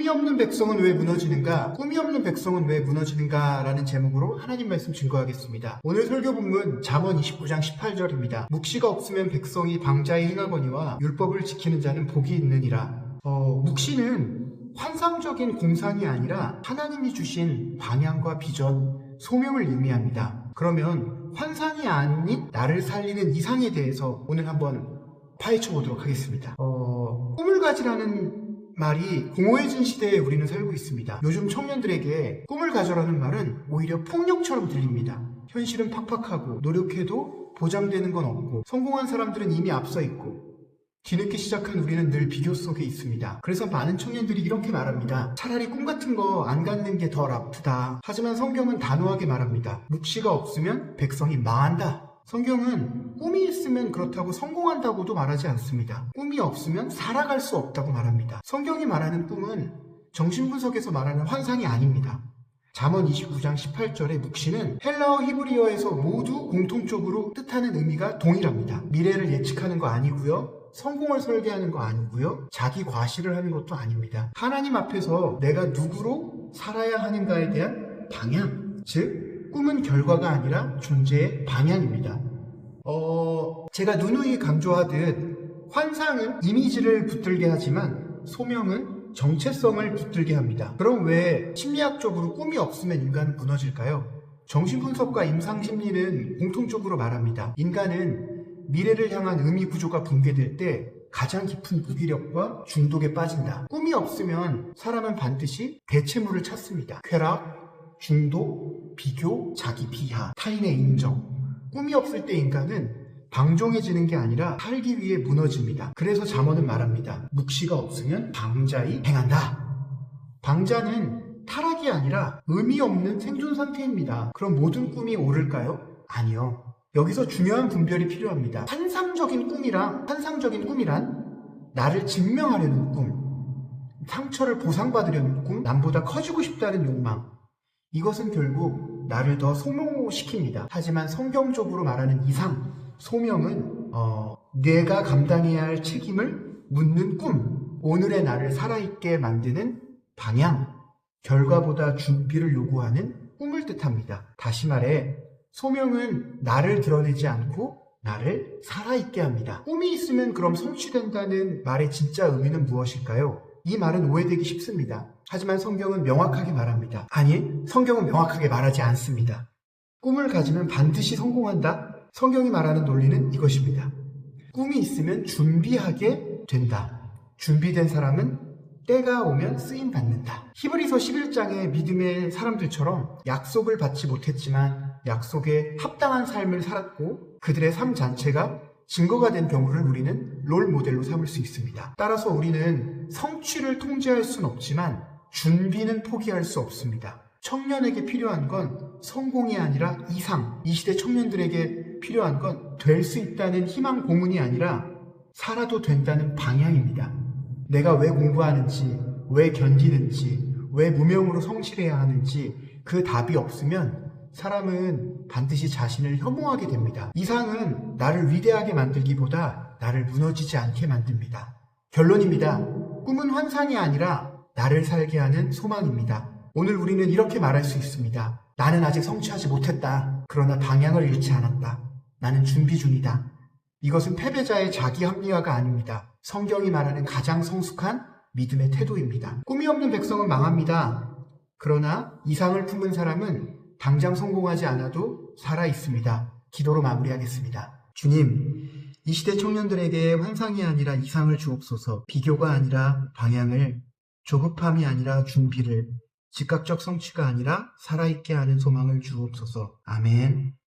꿈이 없는 백성은 왜 무너지는가? 꿈이 없는 백성은 왜 무너지는가? 라는 제목으로 하나님 말씀 증거하겠습니다. 오늘 설교 본문 잠언 29장 18절입니다. 묵시가 없으면 백성이 방자히 행하거니와 율법을 지키는 자는 복이 있느니라. 묵시는 환상적인 공상이 아니라 하나님이 주신 방향과 비전, 소명을 의미합니다. 그러면 환상이 아닌 나를 살리는 이상에 대해서 오늘 한번 파헤쳐 보도록 하겠습니다. 꿈을 가지라는 말이 공허해진 시대에 우리는 살고 있습니다. 요즘 청년들에게 꿈을 가져라는 말은 오히려 폭력처럼 들립니다. 현실은 팍팍하고 노력해도 보장되는 건 없고 성공한 사람들은 이미 앞서 있고 뒤늦게 시작한 우리는 늘 비교 속에 있습니다. 그래서 많은 청년들이 이렇게 말합니다. 차라리 꿈 같은 거 안 갖는 게 덜 아프다. 하지만 성경은 단호하게 말합니다. 묵시가 없으면 백성이 망한다. 성경은 꿈이 있으면 그렇다고 성공한다고도 말하지 않습니다. 꿈이 없으면 살아갈 수 없다고 말합니다. 성경이 말하는 꿈은 정신분석에서 말하는 환상이 아닙니다. 잠언 29장 18절의 묵시는 헬라어 히브리어에서 모두 공통적으로 뜻하는 의미가 동일합니다. 미래를 예측하는 거 아니고요. 성공을 설계하는 거 아니고요. 자기 과시를 하는 것도 아닙니다. 하나님 앞에서 내가 누구로 살아야 하는가에 대한 방향, 즉 꿈은 결과가 아니라 존재의 방향입니다. 제가 누누이 강조하듯 환상은 이미지를 붙들게 하지만 소명은 정체성을 붙들게 합니다. 그럼 왜 심리학적으로 꿈이 없으면 인간은 무너질까요? 정신분석과 임상심리는 공통적으로 말합니다. 인간은 미래를 향한 의미 구조가 붕괴될 때 가장 깊은 무기력과 중독에 빠진다. 꿈이 없으면 사람은 반드시 대체물을 찾습니다. 쾌락, 중독, 비교, 자기 비하, 타인의 인정. 꿈이 없을 때 인간은 방종해지는 게 아니라 살기 위해 무너집니다. 그래서 잠언은 말합니다. 묵시가 없으면 방자히 행한다. 방자는 타락이 아니라 의미 없는 생존 상태입니다. 그럼 모든 꿈이 옳을까요? 아니요. 여기서 중요한 분별이 필요합니다. 환상적인 꿈이란 나를 증명하려는 꿈, 상처를 보상받으려는 꿈, 남보다 커지고 싶다는 욕망. 이것은 결국 나를 더 소모시킵니다. 하지만 성경적으로 말하는 이상, 소명은 내가 감당해야 할 책임을 묻는 꿈, 오늘의 나를 살아있게 만드는 방향, 결과보다 준비를 요구하는 꿈을 뜻합니다. 다시 말해 소명은 나를 드러내지 않고 나를 살아있게 합니다. 꿈이 있으면 그럼 성취된다는 말의 진짜 의미는 무엇일까요? 이 말은 오해되기 쉽습니다. 하지만 성경은 명확하게 말합니다. 아니, 성경은 명확하게 말하지 않습니다. 꿈을 가지면 반드시 성공한다? 성경이 말하는 논리는 이것입니다. 꿈이 있으면 준비하게 된다. 준비된 사람은 때가 오면 쓰임받는다. 히브리서 11장의 믿음의 사람들처럼 약속을 받지 못했지만 약속에 합당한 삶을 살았고 그들의 삶 자체가 증거가 된 경우를 우리는 롤 모델로 삼을 수 있습니다. 따라서 우리는 성취를 통제할 수는 없지만 준비는 포기할 수 없습니다. 청년에게 필요한 건 성공이 아니라 이상, 이 시대 청년들에게 필요한 건 될 수 있다는 희망 고문이 아니라 살아도 된다는 방향입니다. 내가 왜 공부하는지, 왜 견디는지, 왜 무명으로 성실해야 하는지 그 답이 없으면 사람은 반드시 자신을 혐오하게 됩니다. 이상은 나를 위대하게 만들기보다 나를 무너지지 않게 만듭니다. 결론입니다. 꿈은 환상이 아니라 나를 살게 하는 소망입니다. 오늘 우리는 이렇게 말할 수 있습니다. 나는 아직 성취하지 못했다. 그러나 방향을 잃지 않았다. 나는 준비 중이다. 이것은 패배자의 자기 합리화가 아닙니다. 성경이 말하는 가장 성숙한 믿음의 태도입니다. 꿈이 없는 백성은 망합니다. 그러나 이상을 품은 사람은 당장 성공하지 않아도 살아 있습니다. 기도로 마무리하겠습니다. 주님, 이 시대 청년들에게 환상이 아니라 이상을 주옵소서, 비교가 아니라 방향을, 조급함이 아니라 준비를, 즉각적 성취가 아니라 살아있게 하는 소망을 주옵소서. 아멘.